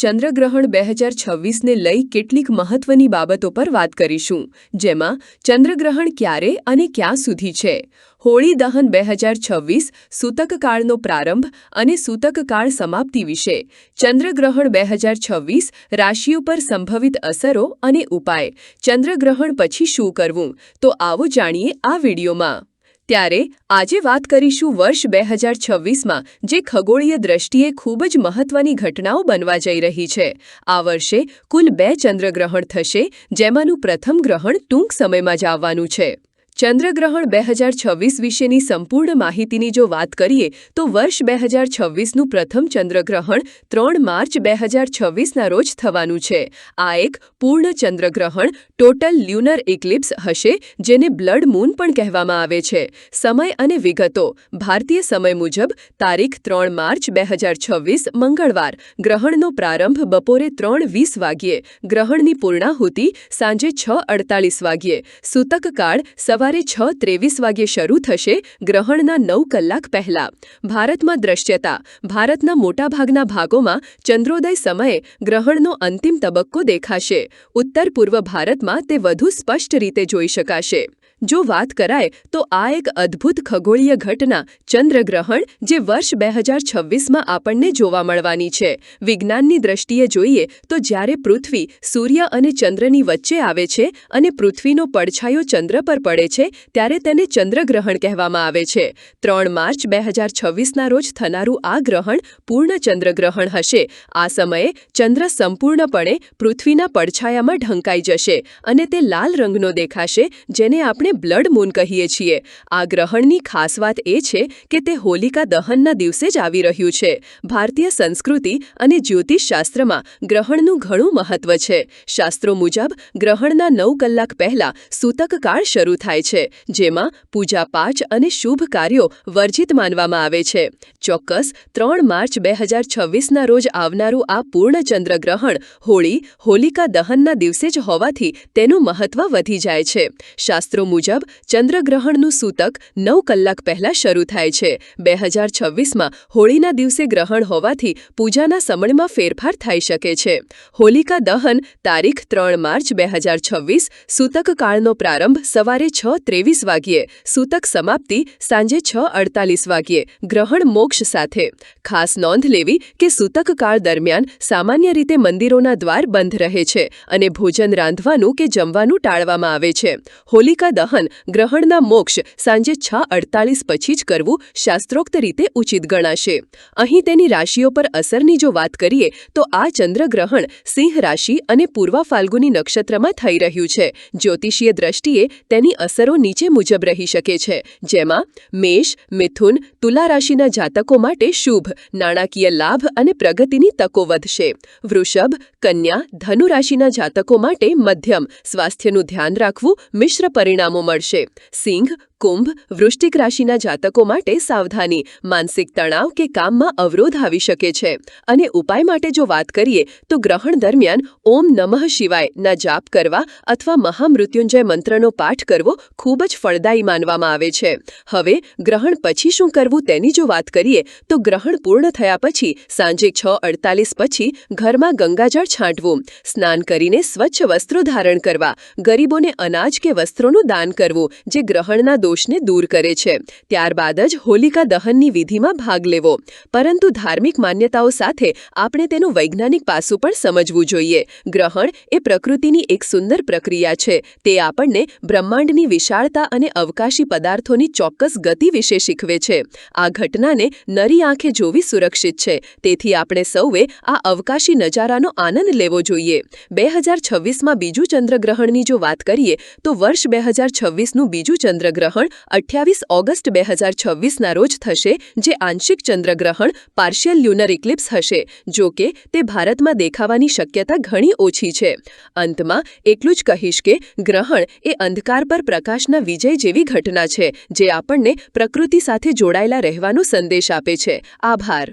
ચંદ્રગ્રહણ 2026ને લઈ કેટલીક મહત્વની બાબતો પર વાત કરીશું, જેમાં ચંદ્રગ્રહણ ક્યારે અને ક્યાં સુધી છે, હોળી દહન 2026, સૂતકકાળનો પ્રારંભ અને સૂતકકાળ સમાપ્તિ વિશે, ચંદ્રગ્રહણ 2026, રાશિઓ પર સંભવિત અસરો અને ઉપાય, ચંદ્રગ્રહણ પછી શું કરવું, તો આવો જાણીએ આ વિડીયોમાં। ત્યારે આજે વાત કરીશું વર્ષ 2026માં જે ખગોળીય દ્રષ્ટિએ ખૂબ જ મહત્વની ઘટનાઓ બનવા જઈ રહી છે। આ વર્ષે કુલ 2 ચંદ્રગ્રહણ થશે, જેમાંનું પ્રથમ ગ્રહણ ટૂંક સમયમાં જ આવવાનું છે। ચંદ્રગ્રહણ 2026 વિશેની સંપૂર્ણ માહિતીની જો વાત કરીએ તો વર્ષ 2026નું પ્રથમ ચંદ્રગ્રહણ 3 માર્ચ 2026ના રોજ થવાનું છે। આ એક પૂર્ણ ચંદ્રગ્રહણ ટોટલ લ્યુનર ઇક્લિપ્સ હશે, જેને બ્લડ મૂન પણ કહેવામાં આવે છે। સમય અને વિગતો ભારતીય સમય મુજબ તારીખ 3 માર્ચ 2026 મંગળવાર, ગ્રહણનો પ્રારંભ બપોરે 3:20 વાગ્યે, ગ્રહણની પૂર્ણાહુતિ સાંજે 6:48 વાગ્યે, સૂતકકાળ સવારે 6:23 વાગ્યે શરૂ થશે, ગ્રહણના 9 કલાક પહેલા। ભારતમાં દ્રશ્યતા ભારતના મોટાભાગના ભાગોમાં ચંદ્રોદય સમયે ગ્રહણનો અંતિમ તબક્કો દેખાશે। ઉત્તર પૂર્વ ભારતમાં તે વધુ સ્પષ્ટ રીતે જોઈ શકાશે। જો વાત કરાય તો આ એક અદ્ભુત ખગોળીય ઘટના ચંદ્રગ્રહણ જે વર્ષ 2026માં આપણને જોવા મળવાની છે। વિજ્ઞાનની દ્રષ્ટિએ જોઈએ તો જ્યારે પૃથ્વી સૂર્ય અને ચંદ્રની વચ્ચે આવે છે અને પૃથ્વીનો પડછાયો ચંદ્ર પર પડે છે, ત્યારે તેને ચંદ્રગ્રહણ કહેવામાં આવે છે। 3 માર્ચ 2026ના રોજ થનારું આ ગ્રહણ પૂર્ણ ચંદ્રગ્રહણ હશે। આ સમયે ચંદ્ર સંપૂર્ણપણે પૃથ્વીના પડછાયામાં ઢંકાઈ જશે અને તે લાલ રંગનો દેખાશે, જેને આપણે બ્લડ મૂન કહીએ છીએ। આ ગ્રહણની ખાસ વાત એ છે કે તે હોલિકા દહનના દિવસે જ આવી રહ્યું છે। ભારતીય સંસ્કૃતિ અને જ્યોતિષશાસ્ત્રમાં ગ્રહણનું ઘણું મહત્વ છે। શાસ્ત્રો મુજબ ગ્રહણના 9 કલાક પહેલા સૂતકકાળ શરૂ થાય છે, જેમાં પૂજાપાઠ અને શુભ કાર્યો વર્જિત માનવામાં આવે છે। ચોક્કસ 3 માર્ચ 2026ના રોજ આવનારું આ પૂર્ણ ચંદ્રગ્રહણ હોલિકા દહનના દિવસે જ હોવાથી તેનું મહત્વ વધી જાય છે। શાસ્ત્રો મુજબ ચંદ્રગ્રહણનું સૂતક 9 કલાક પહેલા શરૂ થાય છે। 2026માં હોળીના દિવસે ગ્રહણ હોવાથી પૂજાના સમયમાં ફેરફાર થઈ શકે છે। હોલિકા દહન તારીખ 3 માર્ચ 2026, સૂતકકાળનો પ્રારંભ સવારે 6:23 વાગ્યે, સૂતક સમાપ્તિ સાંજે 6:48 વાગ્યે, ગ્રહણ મોક્ષ સાથે। ખાસ નોંધ લેવી કે સૂતકકાળ દરમિયાન સામાન્ય રીતે મંદિરોના દ્વાર બંધ રહે છે અને ભોજન રાંધવાનું કે જમવાનું ટાળવામાં આવે છે। હોલિકા દહન ગ્રહણના મોક્ષ સાંજે 6:48 પછી જ કરવું શાસ્ત્રોક્ત રીતે ઉચિત ગણાશે। અહીં તેની રાશિઓ પર અસરની જો વાત કરીએ તો આ ચંદ્રગ્રહણ સિંહ રાશિ અને પૂર્વા ફાલ્ગુની નક્ષત્રમાં થઈ રહ્યું છે। જ્યોતિષીય દ્રષ્ટિએ તેની અસરો નીચે મુજબ રહી શકે છે, જેમાં મેષ, મિથુન, તુલા રાશિના જાતકો માટે શુભ, નાણાકીય લાભ અને પ્રગતિની તકો વધશે। વૃષભ, કન્યા, ધનુ રાશિના જાતકો માટે મધ્યમ, સ્વાસ્થ્યનું ધ્યાન રાખવું, મિશ્ર પરિણામો મળશે। સિંહ, કુંભ, વૃશ્ચિક રાશિના જાતકો માટે સાવધાની, માનસિક તણાવ કે કામમાં અવરોધ આવી શકે છે। અને ઉપાય માટે જો વાત કરીએ તો ગ્રહણ દરમિયાન ઓમ નમઃ શિવાય ના જાપ કરવા અથવા મહામૃત્યુંજય મંત્રનો પાઠ કરવો ખૂબ જ ફળદાયી માનવામાં આવે છે। હવે ગ્રહણ પછી શું કરવું તેની જો વાત કરીએ તો ગ્રહણ પૂર્ણ થયા પછી સાંજે 6:48 પછી ઘરમાં ગંગાજળ છાંટવું, સ્નાન કરીને સ્વચ્છ વસ્ત્રો ધારણ કરવા, ગરીબોને અનાજ કે વસ્ત્રોનું દાન કરવું જે ગ્રહણના દોષને દૂર કરે છે। ત્યારબાદ જ હોલિકા દહનની વિધિમાં ભાગ લેવો। પરંતુ ધાર્મિક માન્યતાઓ સાથે આપણે તેનું વૈજ્ઞાનિક પાસું પણ સમજવું જોઈએ। ગ્રહણ એ પ્રકૃતિની એક સુંદર પ્રક્રિયા છે। તે આપણને બ્રહ્માંડની વિશાળતા અને અવકાશી પદાર્થોની ચોક્કસ ગતિ વિશે શીખવે છે। આ ઘટનાને નરી આંખે જોવી સુરક્ષિત છે, તેથી આપણે સૌએ આ અવકાશી નજારાનો આનંદ લેવો જોઈએ। 2026માં બીજું ચંદ્રગ્રહણની જો વાત કરીએ તો વર્ષ 2026નું બીજું ચંદ્રગ્રહણ 28 ઓગસ્ટ 2026ના રોજ થશે, જે આંશિક ચંદ્રગ્રહણ પાર્શિયલ લ્યુનર ઇક્લિપ્સ હશે। જો કે તે ભારતમાં દેખાવાની શક્યતા ઘણી ઓછી છે। અંતમાં એટલું જ કહીશ કે ગ્રહણ એ અંધકાર પર પ્રકાશના વિજય જેવી ઘટના છે, જે આપણને પ્રકૃતિ સાથે જોડાયેલા રહેવાનો સંદેશ આપે છે। આભાર।